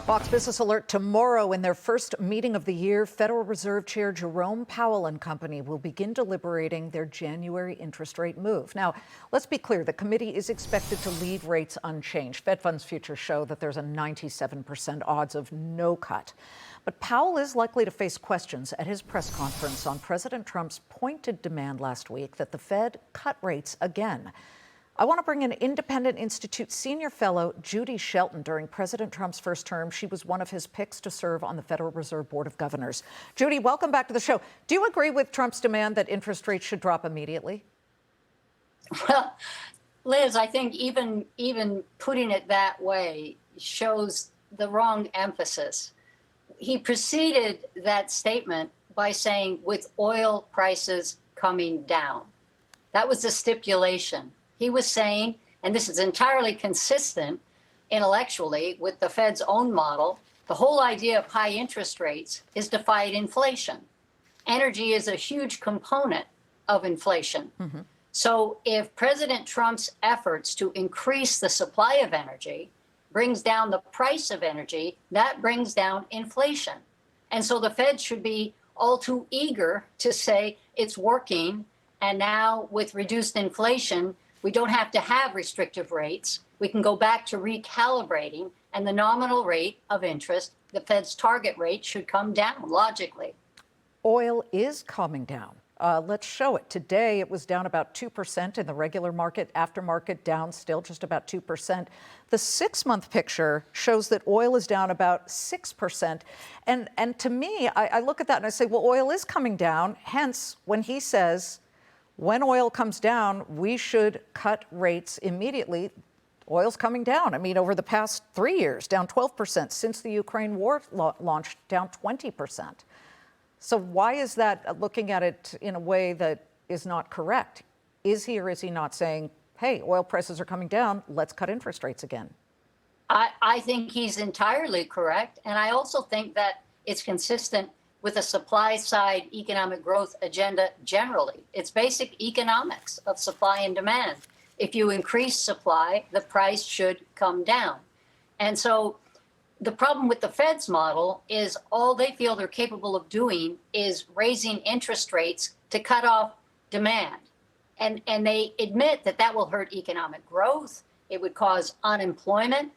Fox Business Alert tomorrow. In their first meeting of the year, Federal Reserve Chair Jerome Powell and company will begin deliberating their January interest rate move. Now, let's be clear, the committee is expected to leave rates unchanged. Fed funds futures show that there's a 97% odds of no cut. But Powell is likely to face questions at his press conference on President Trump's pointed demand last week that the Fed cut rates again. I want to bring in Independent Institute senior fellow Judy Shelton. During President Trump's first term, she was one of his picks to serve on the Federal Reserve Board of Governors. Judy, welcome back to the show. Do you agree with Trump's demand that interest rates should drop immediately? Well, Liz, I think even putting it that way shows the wrong emphasis. He preceded that statement by saying, with oil prices coming down. That was the stipulation. He was saying, and this is entirely consistent intellectually with the Fed's own model, the whole idea of high interest rates is to fight inflation. Energy is a huge component of inflation. Mm-hmm. So if President Trump's efforts to increase the supply of energy brings down the price of energy, that brings down inflation. And so the Fed should be all too eager to say it's working, and now with reduced inflation, we don't have to have restrictive rates. We can go back to recalibrating, and the nominal rate of interest, the Fed's target rate, should come down logically. Oil is coming down. Let's show it. Today, it was down about 2% in the regular market. Aftermarket down still just about 2%. The 6-month picture shows that oil is down about 6%. And to me, I look at that and I say, well, oil is coming down. Hence, when he says, when oil comes down, we should cut rates immediately. Oil's coming down. I mean, over the past 3 years, down 12%. Since the Ukraine war launched, down 20%. So why is that looking at it in a way that is not correct? Is he or is he not saying, hey, oil prices are coming down, let's cut interest rates again? I think he's entirely correct. And I also think that it's consistent with a supply-side economic growth agenda generally. It's basic economics of supply and demand. If you increase supply, the price should come down. And so the problem with the Fed's model is all they feel they're capable of doing is raising interest rates to cut off demand. And they admit that that will hurt economic growth. It would cause unemployment.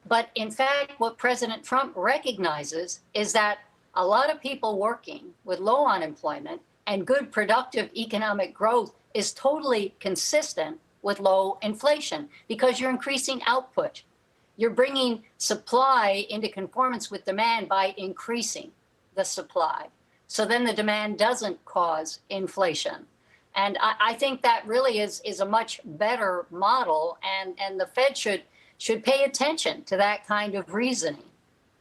But in fact, what President Trump recognizes is that a lot of people working with low unemployment and good productive economic growth is totally consistent with low inflation because you're increasing output. You're bringing supply into conformance with demand by increasing the supply. So then the demand doesn't cause inflation. And I think that really is a much better model, and the Fed should pay attention to that kind of reasoning.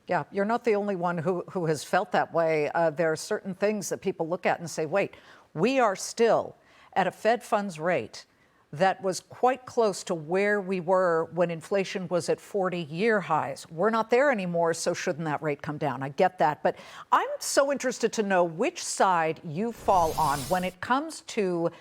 Yeah, you're not the only one who has felt that way. There are certain things that people look at and say, wait, we are still at a Fed funds rate that was quite close to where we were when inflation was at 40-year highs. We're not there anymore, so shouldn't that rate come down? I get that. But I'm so interested to know which side you fall on when it comes to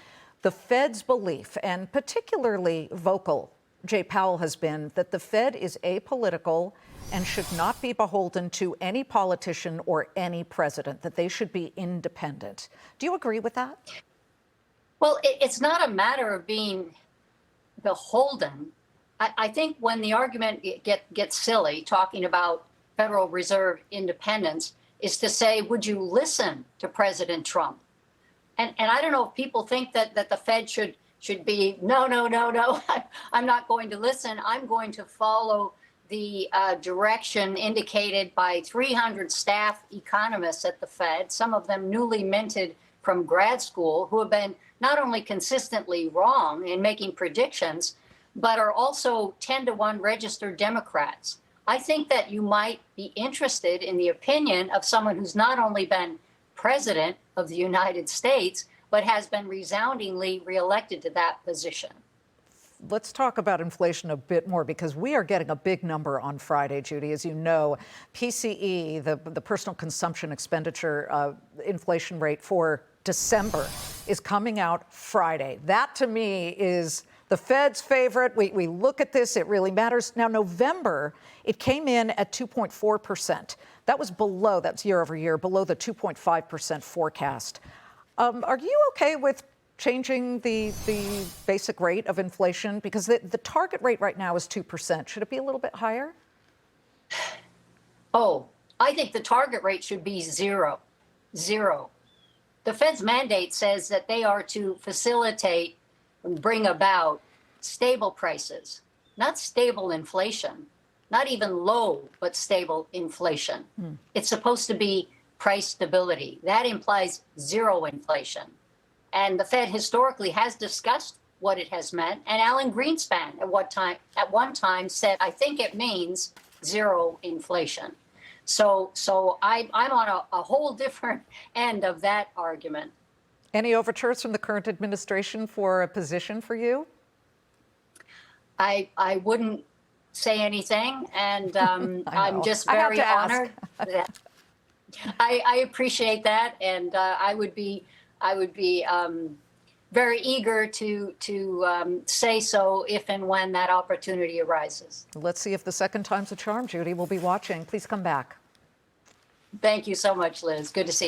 the Fed's belief, and particularly vocal Jay Powell has been, that the Fed is apolitical and should not be beholden to any politician or any president, that they should be independent. Do you agree with that? Well, it's not a matter of being beholden. I think when the argument gets silly, talking about Federal Reserve independence, is to say, would you listen to President Trump? And I don't know if people think that the Fed should be, no, I'm not going to listen. I'm going to follow the direction indicated by 300 staff economists at the Fed, some of them newly minted from grad school, who have been not only consistently wrong in making predictions, but are also 10-to-1 registered Democrats. I think that you might be interested in the opinion of someone who's not only been president of the United States, but has been resoundingly reelected to that position. Let's talk about inflation a bit more, because we are getting a big number on Friday, Judy. As you know, PCE, the personal consumption expenditure inflation rate for December, is coming out Friday. That, to me, is the Fed's favorite. We look at this, it really matters. Now, November, it came in at 2.4%. That was below, that's year over year, below the 2.5% forecast. Are you okay with changing the basic rate of inflation? Because the target rate right now is 2%. Should it be a little bit higher? Oh, I think the target rate should be zero. Zero. The Fed's mandate says that they are to facilitate and bring about stable prices, not stable inflation, not even low, but stable inflation. It's supposed to be price stability. That implies zero inflation. And the Fed historically has discussed what it has meant. And Alan Greenspan at one time said, I think it means zero inflation. So I'm on a whole different end of that argument. Any overtures from the current administration for a position for you? I wouldn't say anything, and I'm just very honored. I appreciate that, and I would be very eager to say so if and when that opportunity arises. Let's see if the second time's a charm, Judy. We'll be watching. Please come back. Thank you so much, Liz. Good to see you.